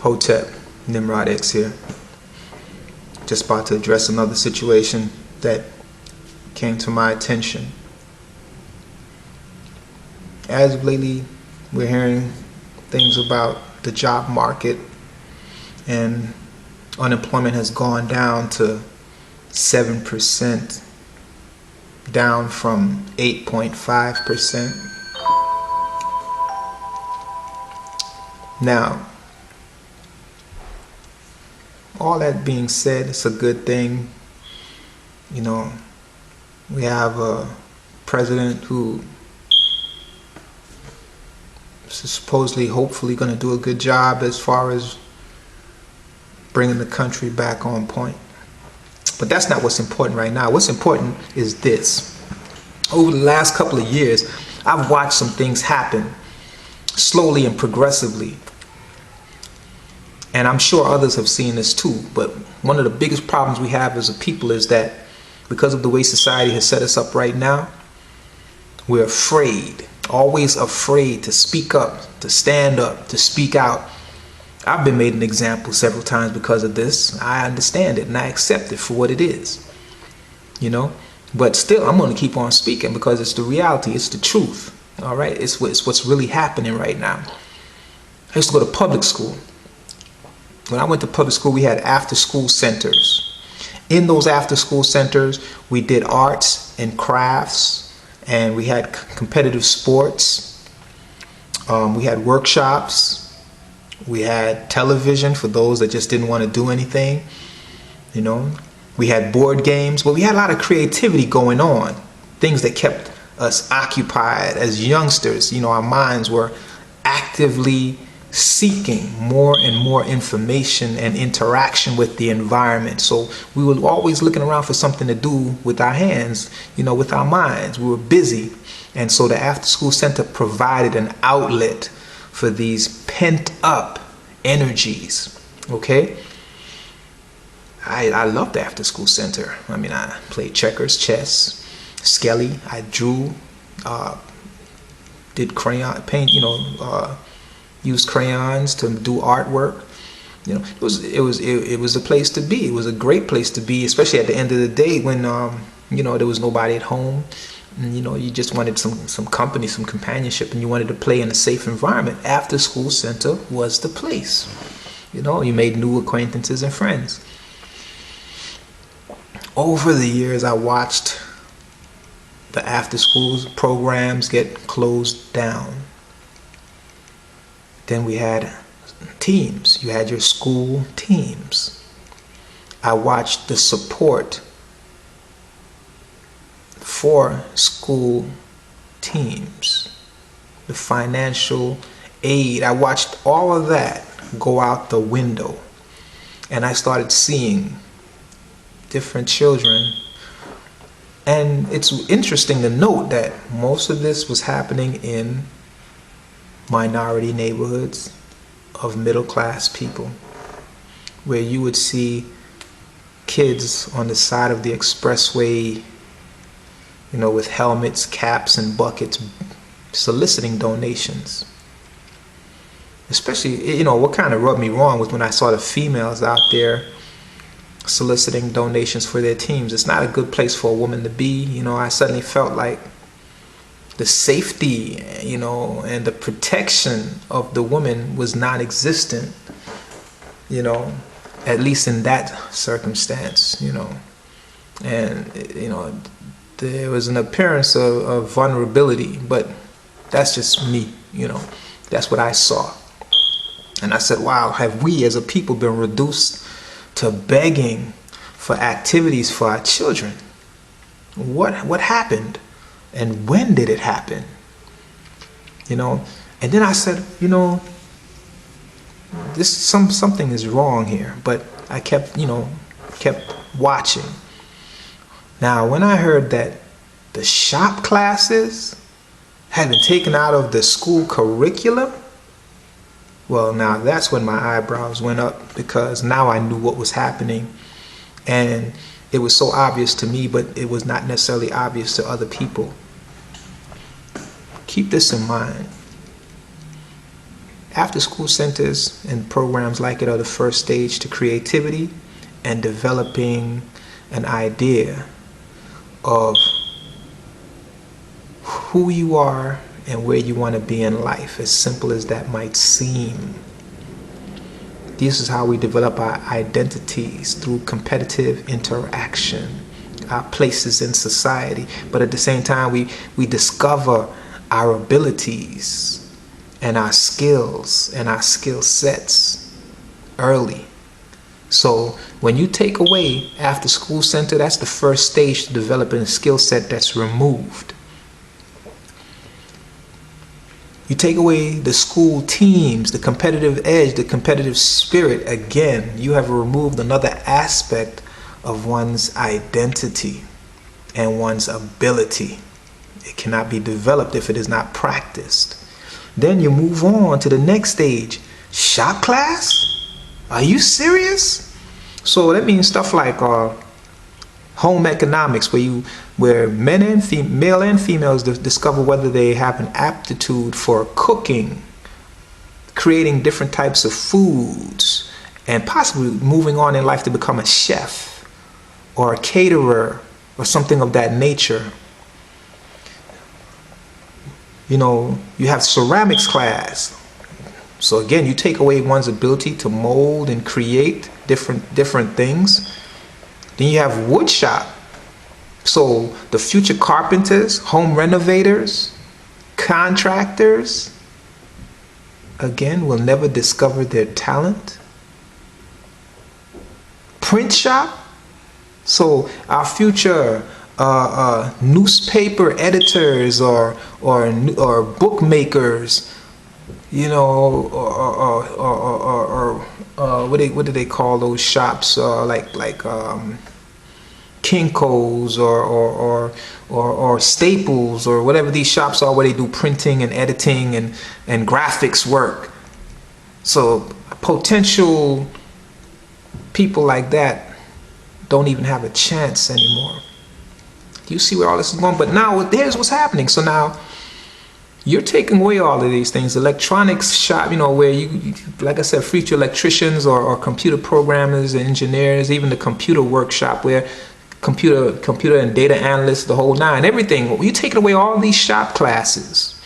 Hotep, Nimrod X here. Just about to address another situation that came to my attention. As of lately, we're hearing things about the job market, and unemployment has gone down to 7%, down from 8.5%. Now, all that being said, it's a good thing. You know, we have a president who is supposedly, hopefully, going to do a good job as far as bringing the country back on point. But that's not what's important right now. What's important is this. Over the last couple of years, I've watched some things happen slowly and progressively. And I'm sure others have seen this too. But one of the biggest problems we have as a people is that because of the way society has set us up right now, we're afraid, always afraid to speak up, to stand up, to speak out. I've been made an example several times because of this. I understand it and I accept it for what it is, you know. But still, I'm going to keep on speaking because it's the reality. It's the truth. All right. It's what's really happening right now. I used to go to public school. When I went to public school, we had after-school centers. In those after-school centers, we did arts and crafts, and we had competitive sports. We had workshops. We had television for those that just didn't want to do anything. You know, we had board games, but we had a lot of creativity going on. Things that kept us occupied as youngsters. You know, our minds were actively seeking more and more information and interaction with the environment. So we were always looking around for something to do with our hands, you know, with our minds. We were busy. And so the after school center provided an outlet for these pent up energies. Okay. I loved the after school center. I mean, I played checkers, chess, skelly. I drew, did crayon paint, you know, used crayons to do artwork. You know, it was a place to be. It was a great place to be, especially at the end of the day when you know, there was nobody at home, and you know, you just wanted some company, some companionship, and you wanted to play in a safe environment. After school center was the place. You know, you made new acquaintances and friends. Over the years, I watched the after school programs get closed down. Then we had teams. You had your school teams. I watched the support for school teams, the financial aid. I watched all of that go out the window. And I started seeing different children. And it's interesting to note that most of this was happening in minority neighborhoods of middle class people, where you would see kids on the side of the expressway, you know, with helmets, caps, and buckets, soliciting donations. Especially, you know, what kind of rubbed me wrong was when I saw the females out there soliciting donations for their teams. It's not a good place for a woman to be. You know, I suddenly felt like the safety, you know, and the protection of the woman was non-existent, you know, at least in that circumstance, you know. And, you know, there was an appearance of vulnerability, but that's just me, you know. That's what I saw. And I said, wow, have we as a people been reduced to begging for activities for our children? What happened? And when did it happen? You know, and then I said, you know, something is wrong here. But I kept watching. Now, when I heard that the shop classes had been taken out of the school curriculum, well, now that's when my eyebrows went up, because now I knew what was happening. And it was so obvious to me, but it was not necessarily obvious to other people. Keep this in mind. After school centers and programs like it are the first stage to creativity and developing an idea of who you are and where you want to be in life, as simple as that might seem. This is how we develop our identities, through competitive interaction, our places in society. But at the same time, we discover our abilities and our skills and our skill sets early. So when you take away after school center, that's the first stage to developing a skill set that's removed. You take away the school teams, the competitive edge, the competitive spirit. Again, you have removed another aspect of one's identity and one's ability. It cannot be developed if it is not practiced. Then you move on to the next stage. Shop class? Are you serious? So that means stuff like home economics, where male and females discover whether they have an aptitude for cooking, creating different types of foods, and possibly moving on in life to become a chef or a caterer or something of that nature. You know, you have ceramics class. So again, you take away one's ability to mold and create different things. Then you have wood shop. So the future carpenters, home renovators, contractors, again, will never discover their talent. Print shop. So our future newspaper editors or bookmakers, you know, or what do they call those shops? Like Kinko's or Staples or whatever these shops are, where they do printing and editing and graphics work. So potential people like that don't even have a chance anymore. Do you see where all this is going? But now here's what's happening. So now you're taking away all of these things. Electronics shop, you know, where you like I said, future electricians or computer programmers and engineers, even the computer workshop where computer and data analysts, the whole nine, everything. You're taking away all these shop classes.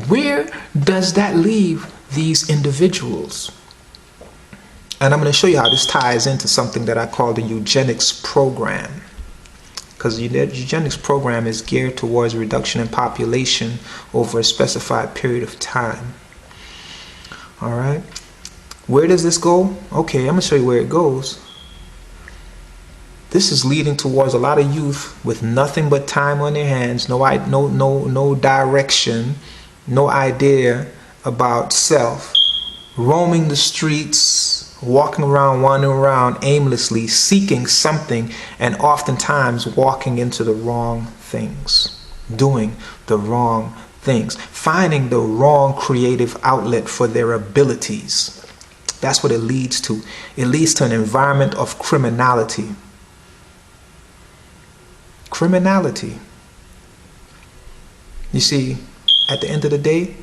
Where does that leave these individuals? And I'm going to show you how this ties into something that I call the eugenics program. Because the eugenics program is geared towards reduction in population over a specified period of time. All right. Where does this go? Okay, I'm going to show you where it goes. This is leading towards a lot of youth with nothing but time on their hands, no direction, no idea about self, roaming the streets, walking around, wandering around aimlessly, seeking something, and oftentimes walking into the wrong things, doing the wrong things, finding the wrong creative outlet for their abilities. That's what it leads to. It leads to an environment of criminality. Criminality. You see, at the end of the day,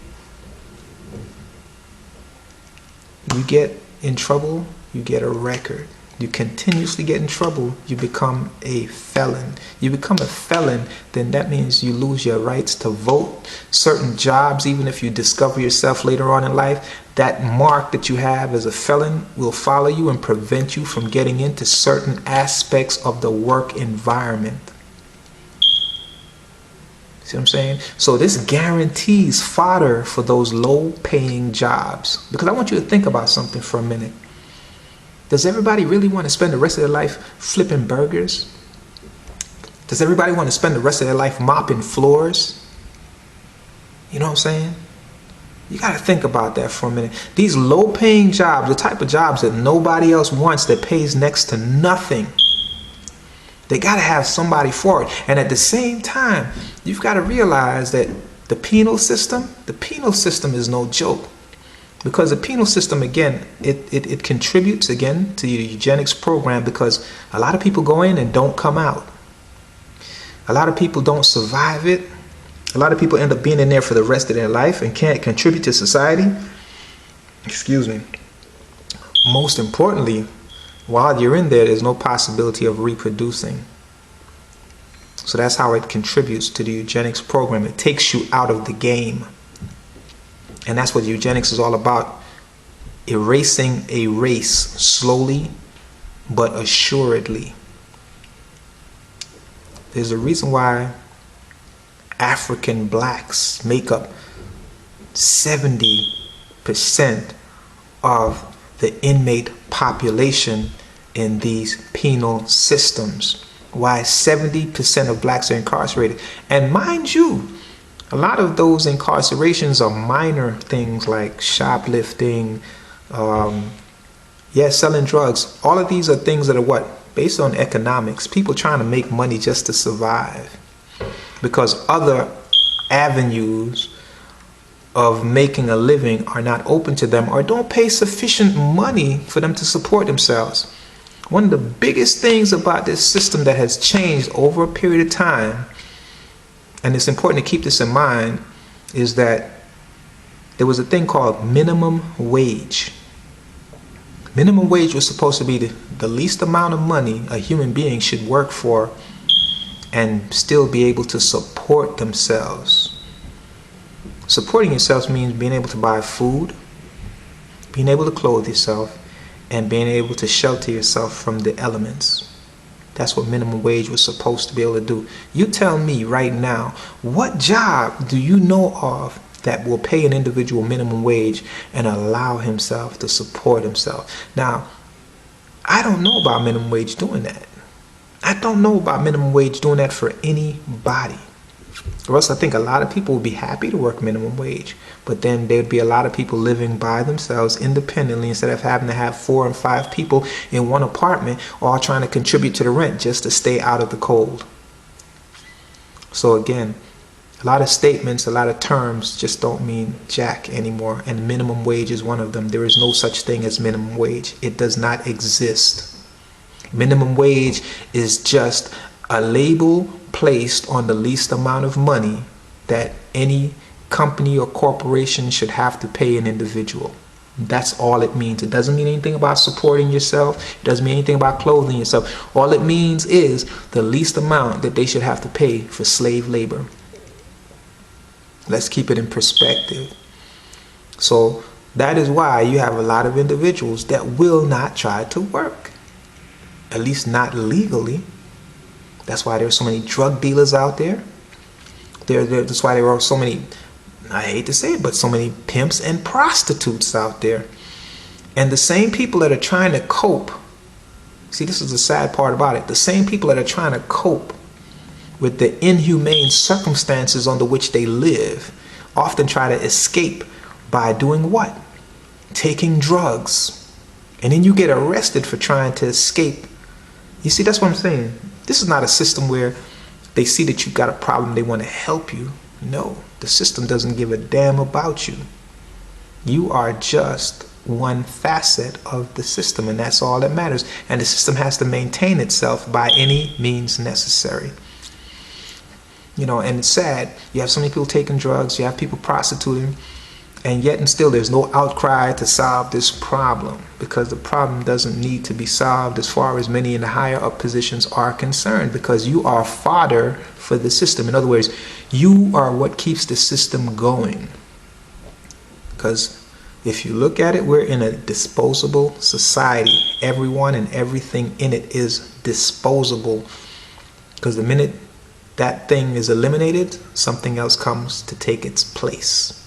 you get in trouble, you get a record. You continuously get in trouble, you become a felon. You become a felon, then that means you lose your rights to vote. Certain jobs, even if you discover yourself later on in life, that mark that you have as a felon will follow you and prevent you from getting into certain aspects of the work environment. See what I'm saying? So this guarantees fodder for those low-paying jobs. Because I want you to think about something for a minute. Does everybody really want to spend the rest of their life flipping burgers? Does everybody want to spend the rest of their life mopping floors? You know what I'm saying? You got to think about that for a minute. These low-paying jobs, the type of jobs that nobody else wants, that pays next to nothing. They got to have somebody for it. And at the same time, you've got to realize that the penal system is no joke. Because the penal system, again, it contributes, again, to the eugenics program, because a lot of people go in and don't come out. A lot of people don't survive it. A lot of people end up being in there for the rest of their life and can't contribute to society. excuse me, most importantly, while you're in there, there's no possibility of reproducing. So that's how it contributes to the eugenics program. It takes you out of the game. And that's what eugenics is all about. Erasing a race slowly but assuredly. There's a reason why African blacks make up 70% of the inmate population in these penal systems. Why 70% of blacks are incarcerated. And mind you, a lot of those incarcerations are minor things like shoplifting, selling drugs. All of these are things that are what? Based on economics. People trying to make money just to survive. Because other avenues of making a living are not open to them or don't pay sufficient money for them to support themselves. One of the biggest things about this system that has changed over a period of time, and it's important to keep this in mind, is that there was a thing called minimum wage. Minimum wage was supposed to be the least amount of money a human being should work for and still be able to support themselves. Supporting yourself means being able to buy food, being able to clothe yourself, and being able to shelter yourself from the elements. That's what minimum wage was supposed to be able to do. You tell me right now, what job do you know of that will pay an individual minimum wage and allow himself to support himself? Now, I don't know about minimum wage doing that. I don't know about minimum wage doing that for anybody. Or else I think a lot of people would be happy to work minimum wage, but then there'd be a lot of people living by themselves independently instead of having to have 4 and 5 people in one apartment all trying to contribute to the rent just to stay out of the cold. So again, a lot of statements, a lot of terms just don't mean jack anymore, and minimum wage is one of them. There is no such thing as minimum wage. It does not exist. Minimum wage is just a label placed on the least amount of money that any company or corporation should have to pay an individual. That's all it means. It doesn't mean anything about supporting yourself. It doesn't mean anything about clothing yourself. All it means is the least amount that they should have to pay for slave labor. Let's keep it in perspective. So that is why you have a lot of individuals that will not try to work, at least not legally. That's why there's so many drug dealers out there. That's why there are so many, I hate to say it, but so many pimps and prostitutes out there. And the same people that are trying to cope, see, this is the sad part about it, the same people that are trying to cope with the inhumane circumstances under which they live often try to escape by doing what? Taking drugs. And then you get arrested for trying to escape. You see, that's what I'm saying. This is not a system where they see that you've got a problem, they want to help you. No, the system doesn't give a damn about you. You are just one facet of the system, and that's all that matters. And the system has to maintain itself by any means necessary. You know, and it's sad. You have so many people taking drugs, you have people prostituting, and yet and still there's no outcry to solve this problem, because the problem doesn't need to be solved as far as many in the higher up positions are concerned, because you are fodder for the system. In other words, you are what keeps the system going. Because if you look at it, we're in a disposable society. Everyone and everything in it is disposable, because the minute that thing is eliminated, something else comes to take its place.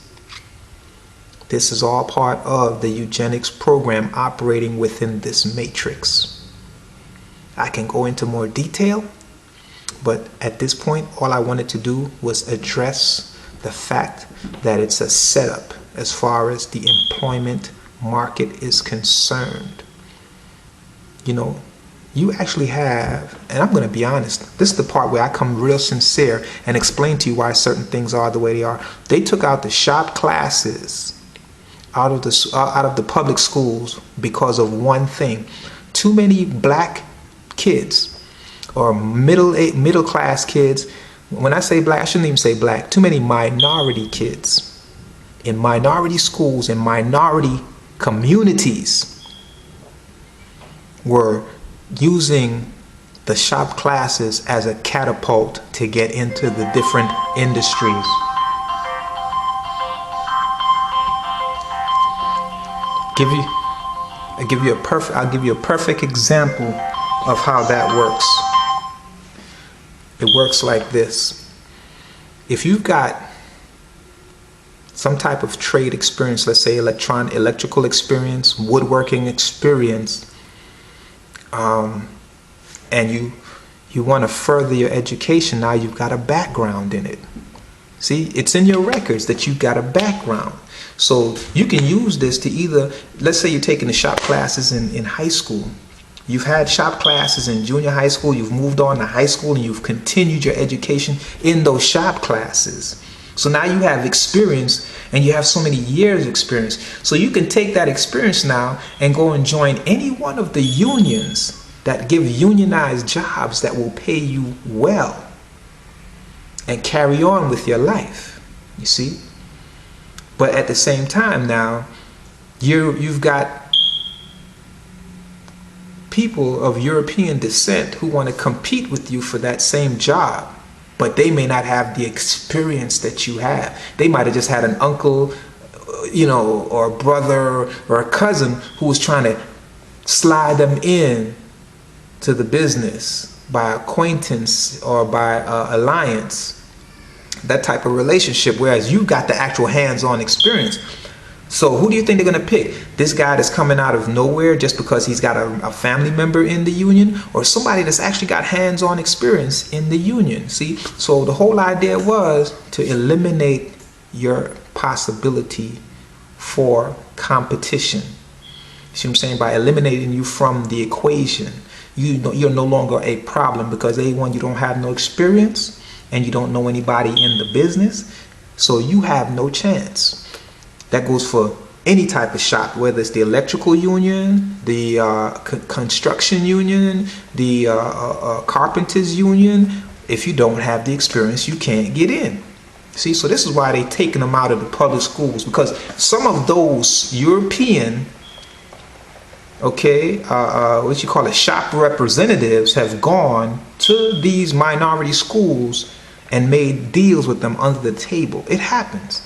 This is all part of the eugenics program operating within this matrix. I can go into more detail, but at this point, all I wanted to do was address the fact that it's a setup as far as the employment market is concerned. You know, you actually have, and I'm going to be honest, this is the part where I come real sincere and explain to you why certain things are the way they are. They took out the shop classes out of the public schools because of one thing. Too many black kids or middle class kids. When I say black, I shouldn't even say black. Too many minority kids in minority schools, in minority communities were using the shop classes as a catapult to get into the different industries. I'll give you a perfect example of how that works. It works like this. If you've got some type of trade experience, let's say electrical experience, woodworking experience, and you want to further your education, now you've got a background in it. See, it's in your records that you've got a background. So you can use this to either, let's say you're taking the shop classes in high school. You've had shop classes in junior high school, you've moved on to high school, and you've continued your education in those shop classes. So now you have experience, and you have so many years experience. So you can take that experience now and go and join any one of the unions that give unionized jobs that will pay you well and carry on with your life, you see? But at the same time now, you've got people of European descent who want to compete with you for that same job, but they may not have the experience that you have. They might have just had an uncle, or a brother or a cousin who was trying to slide them in to the business by acquaintance or by alliance, that type of relationship, whereas you got the actual hands-on experience. So who do you think they're going to pick? This guy that's coming out of nowhere just because he's got a family member in the union, or somebody that's actually got hands-on experience in the union? See, so the whole idea was to eliminate your possibility for competition. See what I'm saying? By eliminating you from the equation, you're no longer a problem, because A1, you don't have no experience and you don't know anybody in the business, so you have no chance. That goes for any type of shop, whether it's the electrical union, the construction union, the carpenters union. If you don't have the experience, you can't get in. See, so this is why they're taking them out of the public schools, because some of those European, what you call it, shop representatives have gone to these minority schools and made deals with them under the table. It happens.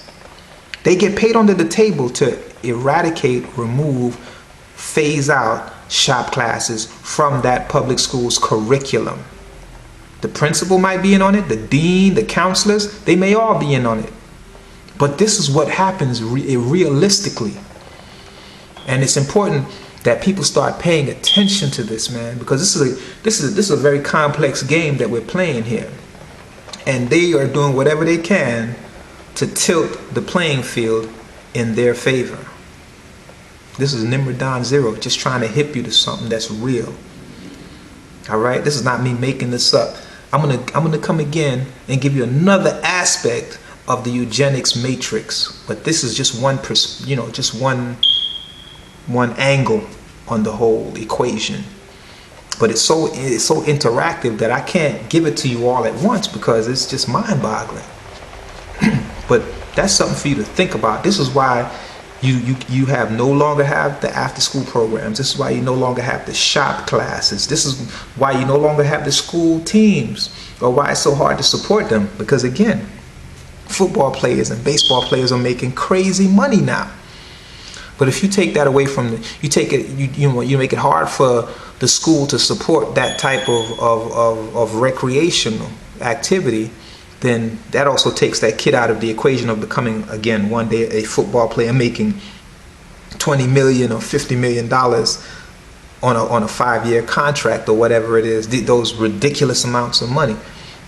They get paid under the table to eradicate, remove, phase out shop classes from that public school's curriculum. The principal might be in on it, the dean, the counselors, they may all be in on it. But this is what happens realistically. And it's important that people start paying attention to this, man, because this is a very complex game that we're playing here. And they are doing whatever they can to tilt the playing field in their favor. This is Nimrodon Zero, just trying to hip you to something that's real. All right, this is not me making this up. I'm gonna come again and give you another aspect of the eugenics matrix, but this is just one angle on the whole equation. But it's so interactive that I can't give it to you all at once, because it's just mind-boggling. But that's something for you to think about. This is why you no longer have the after-school programs. This is why you no longer have the shop classes. This is why you no longer have the school teams, or why it's so hard to support them. Because again, football players and baseball players are making crazy money now. But if you take that away from you make it hard for the school to support that type of recreational activity, then that also takes that kid out of the equation of becoming, again, one day a football player making $20 million or $50 million on a 5-year contract or whatever it is, those ridiculous amounts of money.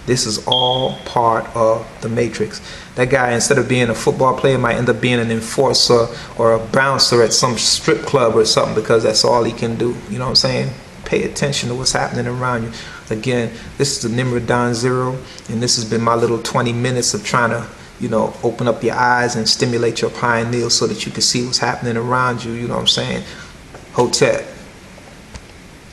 This is all part of the matrix. That guy, instead of being a football player, might end up being an enforcer or a bouncer at some strip club or something, because that's all he can do. You know what I'm saying? Pay attention to what's happening around you. Again, this is the Nimrodon Zero, and this has been my little 20 minutes of trying to, open up your eyes and stimulate your pineal so that you can see what's happening around you. You know what I'm saying? Hotep.